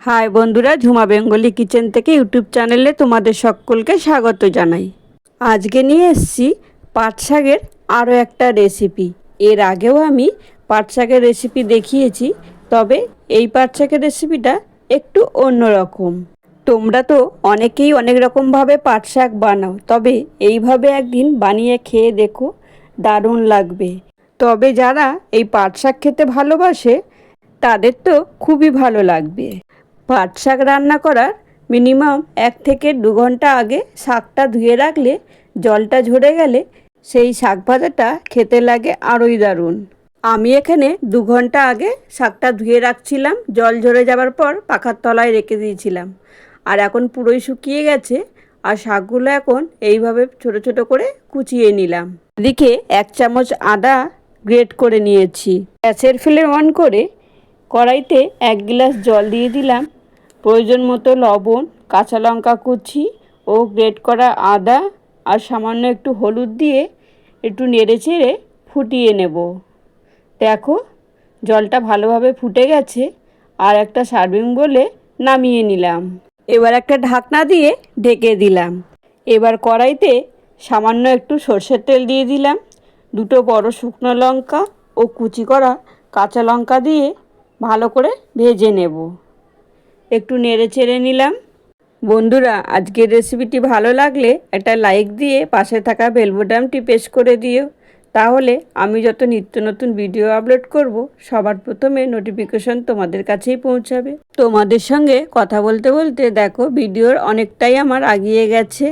High বন্ধুরা, Jhuma Bengali kitchen থেকে YouTube চ্যানেলে তোমাদের সকলকে স্বাগত জানাই। আজকে নিয়ে এসেছি পাট শাকের আরও একটা রেসিপি। এর আগেও আমি পাট শাকের রেসিপি দেখিয়েছি, তবে এই পাট শাকের রেসিপিটা একটু অন্যরকম। তোমরা তো অনেকেই অনেক রকমভাবে পাট শাক বানাও, তবে এইভাবে একদিন বানিয়ে খেয়ে দেখো, দারুণ লাগবে। তবে যারা এই পাট শাক খেতে ভালোবাসে তাদের তো খুবই ভালো লাগবে। পাট শাক রান্না করার মিনিমাম 1 থেকে 2 ঘন্টা আগে শাকটা ধুয়ে রাখলে জলটা ঝরে গেলে সেই শাক ভাজাটা খেতে লাগে আরোই দারুণ। আমি এখানে 2 ঘন্টা আগে শাকটা ধুয়ে রাখছিলাম, জল ঝরে যাবার পর পাখার তলায় রেখে দিয়েছিলাম। আর এখন পুরোই শুকিয়ে গেছে। আর শাকগুলো এখন এইভাবে ছোট ছোট করে কুচিয়ে নিলাম। এদিকে 1 চামচ আদা গ্রেট করে নিয়েছি। গ্যাসের ফ্লেম অন করে কড়াইতে 1 গ্লাস জল দিয়ে দিলাম, প্রয়োজন মতো লবণ, কাঁচা লঙ্কা কুচি ও গ্রেট করা আদা আর সামান্য একটু হলুদ দিয়ে একটু নেড়েচেড়ে ফুটিয়ে নেব। দেখো জলটা ভালোভাবে ফুটে গেছে। আর একটা সার্ভিং বলে নামিয়ে নিলাম। এবার একটা ঢাকনা দিয়ে ঢেকে দিলাম। এবার কড়াইতে সামান্য একটু সরষের তেল দিয়ে দিলাম, 2 বড় শুকনো লঙ্কা ও কুচি করা কাঁচা লঙ্কা দিয়ে ভালো করে ভেজে নেব। একটু নেড়ে চেড়ে নিলাম। বন্ধুরা, আজকের রেসিপিটি ভালো লাগলে একটা লাইক দিয়ে পাশে থাকা বেল বাটনটি প্রেস করে দিও, তাহলে আমি যত নিত্য নতুন ভিডিও আপলোড করব সবার প্রথমে নোটিফিকেশন তোমাদের কাছেই পৌঁছাবে। তোমাদের সঙ্গে কথা বলতে বলতে দেখো ভিডিওর অনেকটাই আমার আগিয়ে গেছে।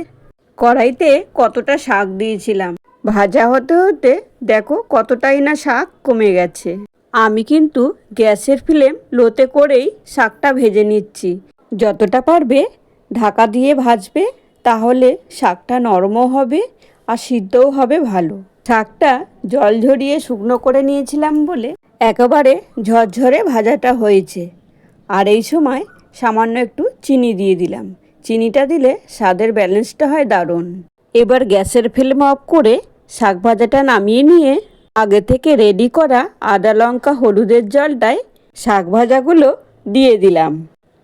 কড়াইতে কতটা শাক দিয়েছিলাম, ভাজা হতে হতে দেখো কতটাই না শাক কমে গেছে। আমি কিন্তু গ্যাসের ফ্লেম লোতে করেই শাকটা ভেজে নিচ্ছি। যতটা পারবে ঢাকা দিয়ে ভাজবে, তাহলে শাকটা নরমও হবে আর সিদ্ধও হবে ভালো। শাকটা জল ঝরিয়ে শুকনো করে নিয়েছিলাম বলে একেবারে ঝরঝরে ভাজাটা হয়েছে। আর এই সময় সামান্য একটু চিনি দিয়ে দিলাম। চিনিটা দিলে স্বাদের ব্যালেন্সটা হয় দারুণ। এবার গ্যাসের ফ্লেম অফ করে শাক ভাজাটা নামিয়ে নিয়ে আগে থেকে রেডি করা আদা লঙ্কা হলুদের জলটায় শাক ভাজাগুলো দিয়ে দিলাম।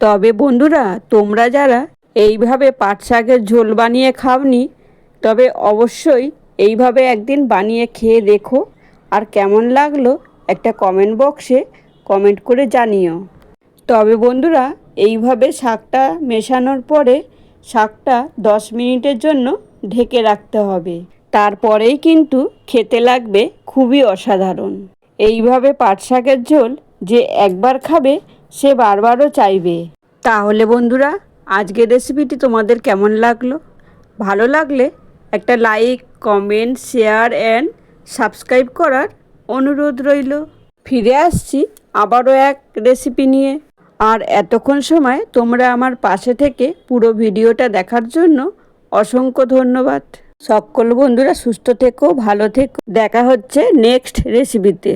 তবে বন্ধুরা, তোমরা যারা এইভাবে পাট শাকের ঝোল বানিয়ে খাওনি, তবে অবশ্যই এইভাবে একদিন বানিয়ে খেয়ে দেখো। আর কেমন লাগলো একটা কমেন্ট বক্সে কমেন্ট করে জানিও। তবে বন্ধুরা, এইভাবে শাকটা মেশানোর পরে শাকটা 10 মিনিটের জন্য ঢেকে রাখতে হবে। তারপরেই কিন্তু খেতে লাগবে খুবই অসাধারণ। এইভাবে পাট শাকের ঝোল যে একবার খাবে সে বারবারও চাইবে। তাহলে বন্ধুরা, আজকের রেসিপিটি তোমাদের কেমন লাগলো? ভালো লাগলে একটা like, comment, share and subscribe করার অনুরোধ রইল। ফিরে আসছি আবারও এক রেসিপি নিয়ে। আর এতক্ষণ সময় তোমরা আমার পাশে থেকে পুরো ভিডিওটা দেখার জন্য অসংখ্য ধন্যবাদ। সকল বন্ধুরা সুস্থ থেকো, ভালো থেকো। দেখা হচ্ছে নেক্সট রেসিপিতে।